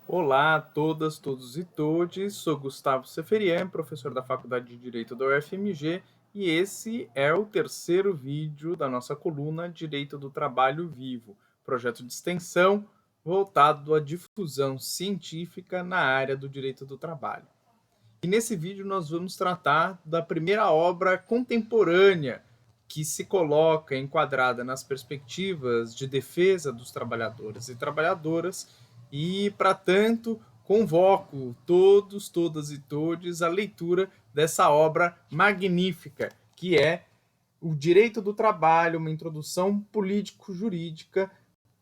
Olá a todas, todos e todes. Sou Gustavo Seferian, professor da Faculdade de Direito da UFMG, e esse é o terceiro vídeo da nossa coluna Direito do Trabalho Vivo, projeto de extensão voltado à difusão científica na área do direito do trabalho. E nesse vídeo nós vamos tratar da primeira obra contemporânea que se coloca enquadrada nas perspectivas de defesa dos trabalhadores e trabalhadoras, e, para tanto, convoco todos, todas e todes à leitura dessa obra magnífica, que é O Direito do Trabalho, uma introdução político-jurídica,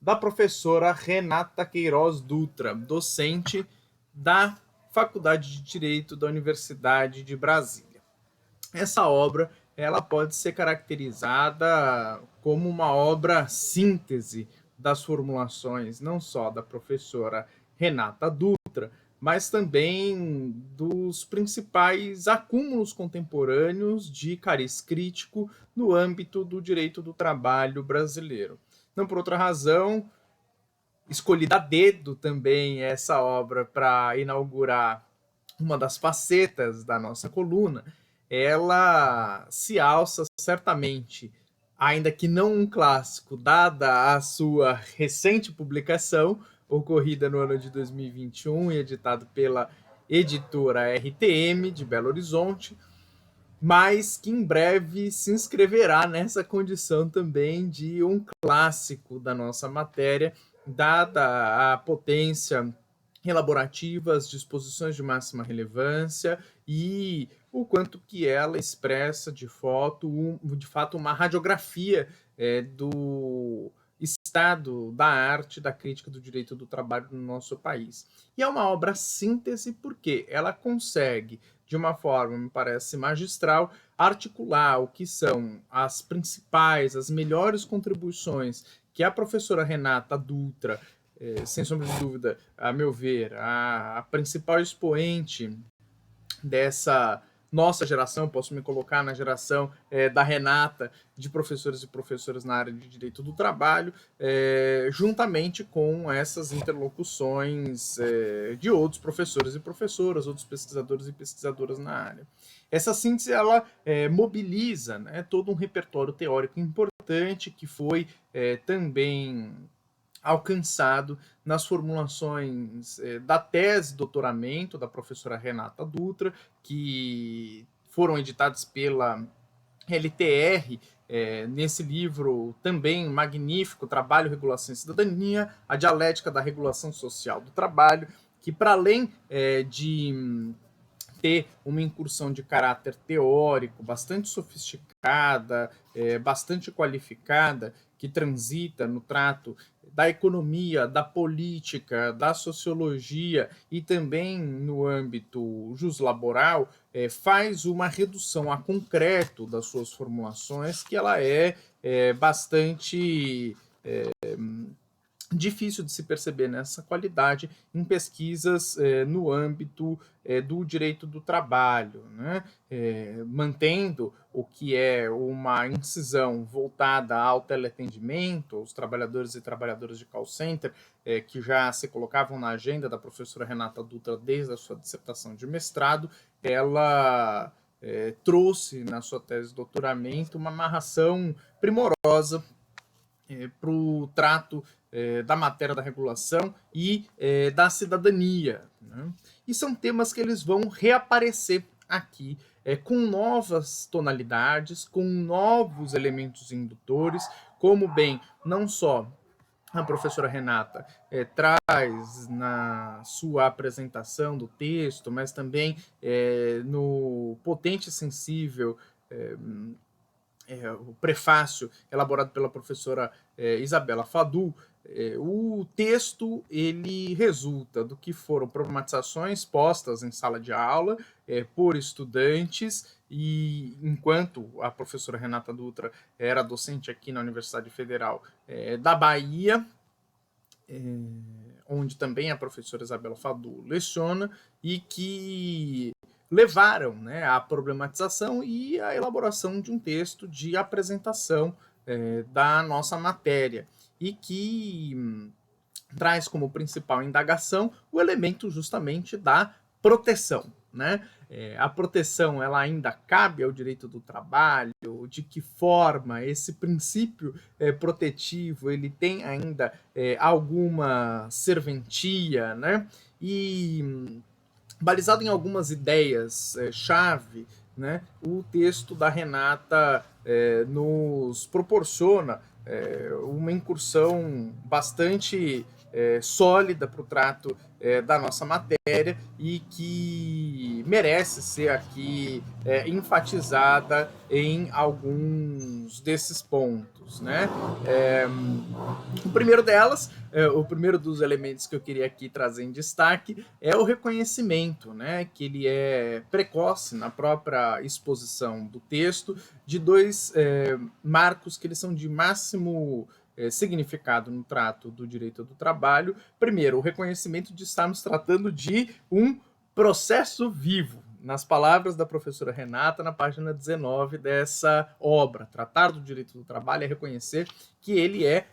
da professora Renata Queiroz Dutra, docente da Faculdade de Direito da Universidade de Brasília. Essa obra ela pode ser caracterizada como uma obra síntese das formulações não só da professora Renata Dutra, mas também dos principais acúmulos contemporâneos de cariz crítico no âmbito do direito do trabalho brasileiro. Não por outra razão, escolhi a dedo também essa obra para inaugurar uma das facetas da nossa coluna. Ela se alça certamente, ainda que não um clássico, dada a sua recente publicação, ocorrida no ano de 2021 e editado pela editora RTM de Belo Horizonte, mas que em breve se inscreverá nessa condição também de um clássico da nossa matéria, dada a potência elaborativa, as disposições de máxima relevância e o quanto que ela expressa de fato uma radiografia do estado da arte da crítica do direito do trabalho no nosso país. E é uma obra síntese porque ela consegue, de uma forma, me parece, magistral, articular o que são as principais, as melhores contribuições que a professora Renata Dutra, sem sombra de dúvida, a meu ver, a principal expoente dessa nossa geração, posso me colocar na geração da Renata, de professores e professoras na área de direito do trabalho, juntamente com essas interlocuções de outros professores e professoras, outros pesquisadores e pesquisadoras na área. Essa síntese ela mobiliza, né, todo um repertório teórico importante que foi também alcançado nas formulações da tese de doutoramento da professora Renata Dutra, que foram editadas pela LTR, nesse livro também magnífico, Trabalho, Regulação e Cidadania, a dialética da regulação social do trabalho, que para além de ter uma incursão de caráter teórico bastante sofisticada, bastante qualificada, que transita no trato da economia, da política, da sociologia e também no âmbito juslaboral, faz uma redução a concreto das suas formulações, que ela é bastante difícil de se perceber nessa qualidade em pesquisas no âmbito do direito do trabalho, né? Mantendo o que é uma incisão voltada ao teleatendimento, aos trabalhadores e trabalhadoras de call center, que já se colocavam na agenda da professora Renata Dutra desde a sua dissertação de mestrado. Ela trouxe na sua tese de doutoramento uma amarração primorosa para o trato da matéria da regulação e da cidadania, né? E são temas que eles vão reaparecer aqui com novas tonalidades, com novos elementos indutores, como bem não só a professora Renata traz na sua apresentação do texto, mas também no potente e sensível o prefácio elaborado pela professora Isabela Fadul. O texto ele resulta do que foram problematizações postas em sala de aula por estudantes, e enquanto a professora Renata Dutra era docente aqui na Universidade Federal da Bahia, onde também a professora Isabela Fadul leciona, e que levaram, né, à problematização e à elaboração de um texto de apresentação da nossa matéria, e que traz como principal indagação o elemento justamente da proteção, né? A proteção, ela ainda cabe ao direito do trabalho? De que forma esse princípio protetivo ele tem ainda alguma serventia, né? E balizado em algumas ideias chave, né, o texto da Renata nos proporciona uma incursão bastante sólida para o trato da nossa matéria e que merece ser aqui enfatizada em alguns desses pontos, né? O primeiro delas, o primeiro dos elementos que eu queria aqui trazer em destaque é o reconhecimento, né, que ele é precoce na própria exposição do texto, de dois marcos que eles são de máximo significado no trato do direito do trabalho. Primeiro, o reconhecimento de estarmos tratando de um processo vivo, nas palavras da professora Renata, na página 19 dessa obra. Tratar do direito do trabalho é reconhecer que ele é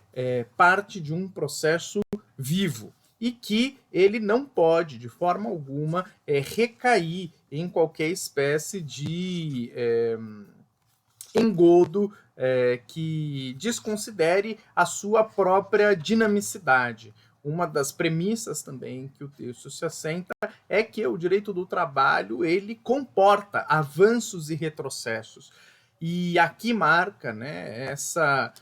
parte de um processo vivo e que ele não pode, de forma alguma, recair em qualquer espécie de engodo que desconsidere a sua própria dinamicidade. Uma das premissas também que o texto se assenta é que o direito do trabalho ele comporta avanços e retrocessos. E aqui marca, né, essa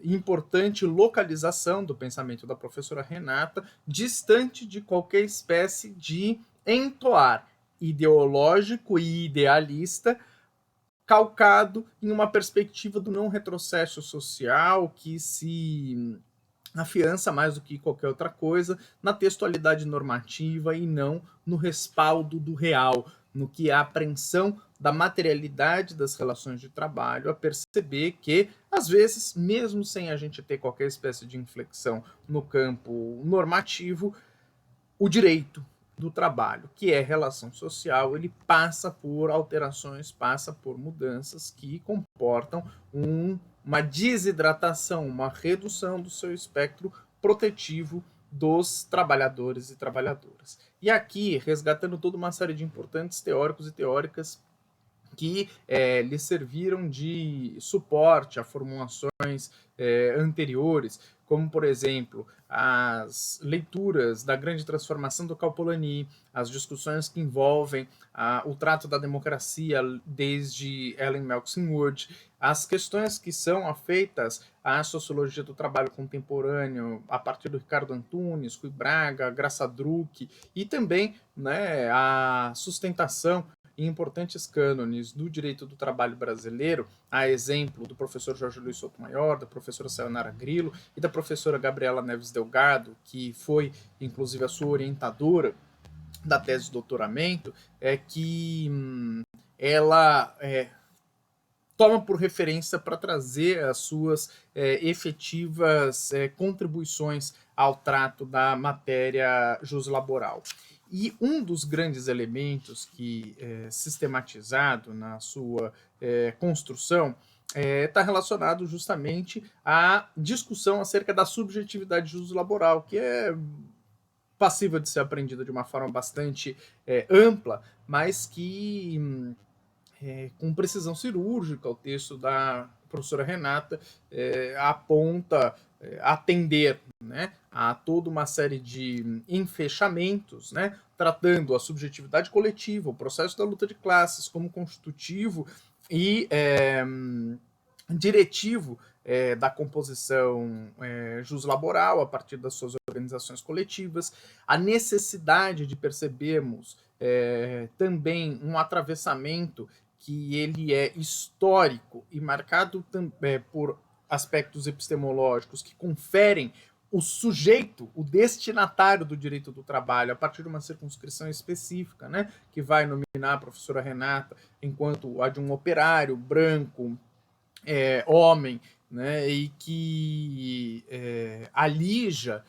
importante localização do pensamento da professora Renata, distante de qualquer espécie de entoar ideológico e idealista, calcado em uma perspectiva do não retrocesso social que se afiança mais do que qualquer outra coisa na textualidade normativa e não no respaldo do real, no que é a apreensão da materialidade das relações de trabalho, a perceber que, às vezes, mesmo sem a gente ter qualquer espécie de inflexão no campo normativo, o direito do trabalho, que é relação social, ele passa por alterações, passa por mudanças que comportam uma desidratação, uma redução do seu espectro protetivo dos trabalhadores e trabalhadoras. E aqui, resgatando toda uma série de importantes teóricos e teóricas que lhe serviram de suporte a formulações anteriores, como, por exemplo, as leituras da grande transformação do Calpolani, as discussões que envolvem o trato da democracia desde Ellen Melkson Wood, as questões que são afeitas à sociologia do trabalho contemporâneo a partir do Ricardo Antunes, Rui Braga, Graça Druck, e também, né, a sustentação em importantes cânones do direito do trabalho brasileiro, a exemplo do professor Jorge Luiz Sotomayor, da professora Sayonara Grillo e da professora Gabriela Neves Delgado, que foi, inclusive, a sua orientadora da tese de doutoramento, é que ela toma por referência para trazer as suas efetivas contribuições ao trato da matéria juslaboral. E um dos grandes elementos que é sistematizado na sua construção está relacionado justamente à discussão acerca da subjetividade juslaboral, que é passível de ser aprendida de uma forma bastante ampla, mas que com precisão cirúrgica, o texto da professora Renata aponta atender, né, a toda uma série de enfechamentos, né, tratando a subjetividade coletiva, o processo da luta de classes como constitutivo e diretivo da composição juslaboral a partir das suas organizações coletivas, a necessidade de percebermos também um atravessamento que ele é histórico e marcado por aspectos epistemológicos que conferem o sujeito, o destinatário do direito do trabalho, a partir de uma circunscrição específica, né, que vai nominar a professora Renata enquanto a de um operário branco, homem, né, e que alija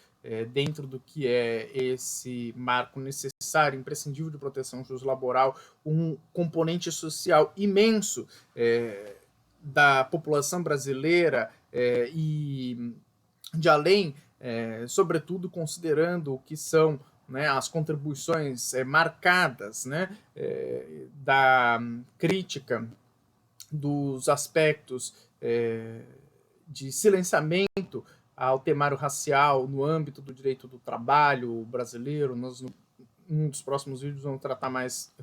dentro do que é esse marco necessário, imprescindível de proteção juslaboral, um componente social imenso da população brasileira e de além sobretudo considerando o que são, né, as contribuições marcadas, né, da crítica dos aspectos de silenciamento ao temário racial no âmbito do direito do trabalho brasileiro. Nós, um dos próximos vídeos, vamos tratar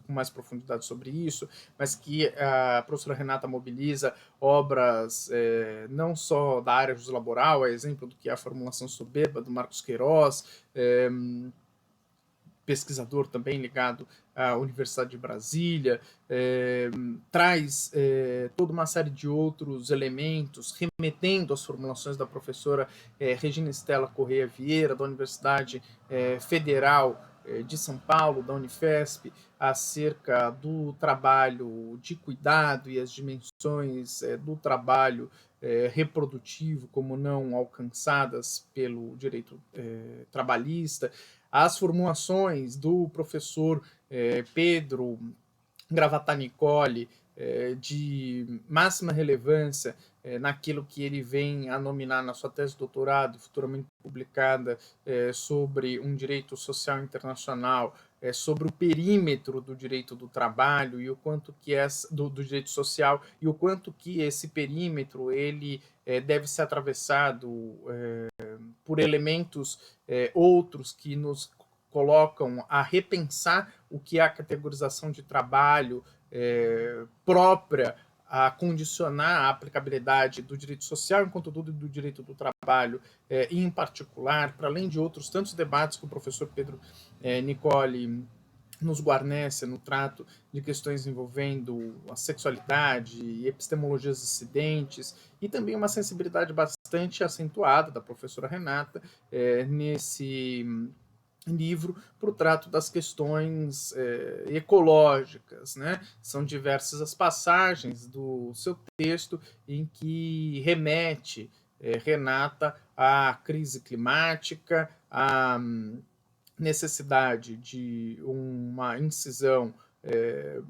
com mais profundidade sobre isso, mas que a professora Renata mobiliza obras não só da área justiça-laboral, a exemplo do que é a formulação soberba do Marcos Queiroz, pesquisador também ligado à Universidade de Brasília, traz toda uma série de outros elementos, remetendo às formulações da professora Regina Estela Correia Vieira, da Universidade Federal de São Paulo, da Unifesp, acerca do trabalho de cuidado e as dimensões do trabalho reprodutivo como não alcançadas pelo direito trabalhista, as formulações do professor Pedro Gravatanicoli, de máxima relevância naquilo que ele vem a nominar na sua tese de doutorado, futuramente publicada, sobre um direito social internacional, sobre o perímetro do direito do trabalho e o quanto que do direito social e o quanto que esse perímetro ele deve ser atravessado por elementos outros que nos colocam a repensar o que é a categorização de trabalho própria a condicionar a aplicabilidade do direito social enquanto do direito do trabalho, e em particular, para além de outros tantos debates que o professor Pedro Nicoli nos guarnece no trato de questões envolvendo a sexualidade e epistemologias dissidentes, e também uma sensibilidade bastante acentuada da professora Renata nesse livro para o trato das questões ecológicas, né? São diversas as passagens do seu texto em que remete Renata à crise climática, à necessidade de uma incisão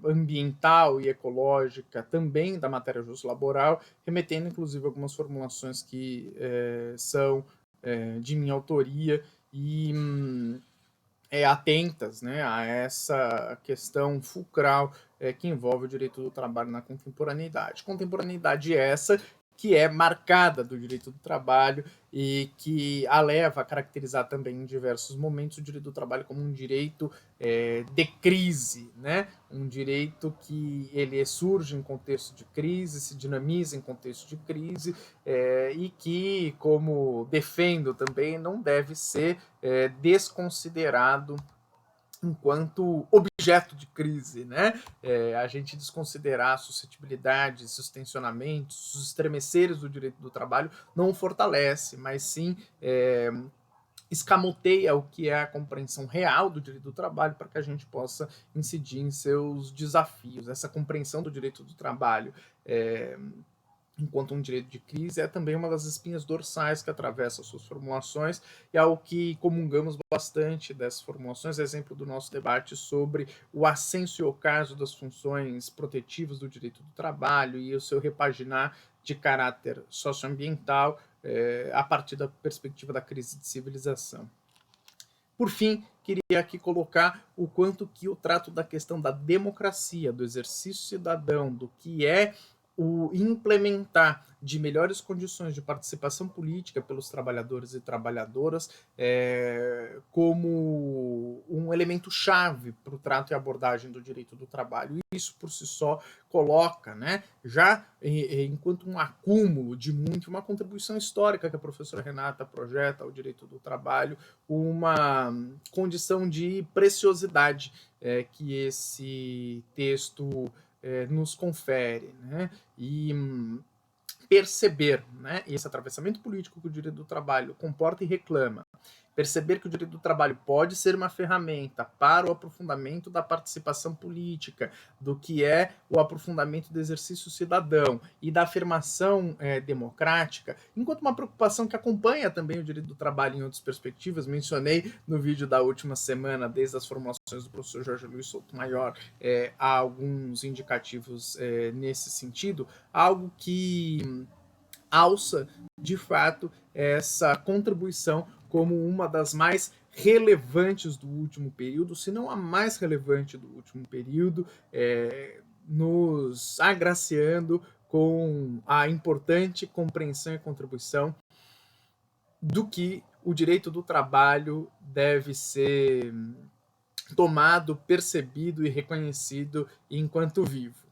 ambiental e ecológica também da matéria justo-laboral, remetendo inclusive algumas formulações que são de minha autoria e atentas, né, a essa questão fulcral que envolve o direito do trabalho na contemporaneidade. Contemporaneidade essa que é marcada do direito do trabalho e que a leva a caracterizar também em diversos momentos o direito do trabalho como um direito de crise, né? Um direito que ele surge em contexto de crise, se dinamiza em contexto de crise e que, como defendo também, não deve ser desconsiderado enquanto objeto de crise, né? A gente desconsiderar suscetibilidades, os tensionamentos, os estremeceres do direito do trabalho não o fortalece, mas sim escamoteia o que é a compreensão real do direito do trabalho para que a gente possa incidir em seus desafios. Essa compreensão do direito do trabalho enquanto um direito de crise, é também uma das espinhas dorsais que atravessa suas formulações e é o que comungamos bastante dessas formulações, exemplo do nosso debate sobre o ascenso e ocaso das funções protetivas do direito do trabalho e o seu repaginar de caráter socioambiental a partir da perspectiva da crise de civilização. Por fim, queria aqui colocar o quanto que o trato da questão da democracia, do exercício cidadão, do que é o implementar de melhores condições de participação política pelos trabalhadores e trabalhadoras como um elemento chave para o trato e abordagem do direito do trabalho. Isso por si só coloca, né, já enquanto um acúmulo de uma contribuição histórica que a professora Renata projeta ao direito do trabalho, uma condição de preciosidade que esse texto nos confere, né? E perceber, né, esse atravessamento político que o direito do trabalho comporta e reclama, perceber que o direito do trabalho pode ser uma ferramenta para o aprofundamento da participação política, do que é o aprofundamento do exercício cidadão e da afirmação democrática, enquanto uma preocupação que acompanha também o direito do trabalho em outras perspectivas. Mencionei no vídeo da última semana, desde as formulações do professor Jorge Luiz Sotomayor, há alguns indicativos nesse sentido, algo que alça, de fato, essa contribuição como uma das mais relevantes do último período, se não a mais relevante do último período, nos agraciando com a importante compreensão e contribuição do que o direito do trabalho deve ser tomado, percebido e reconhecido enquanto vivo.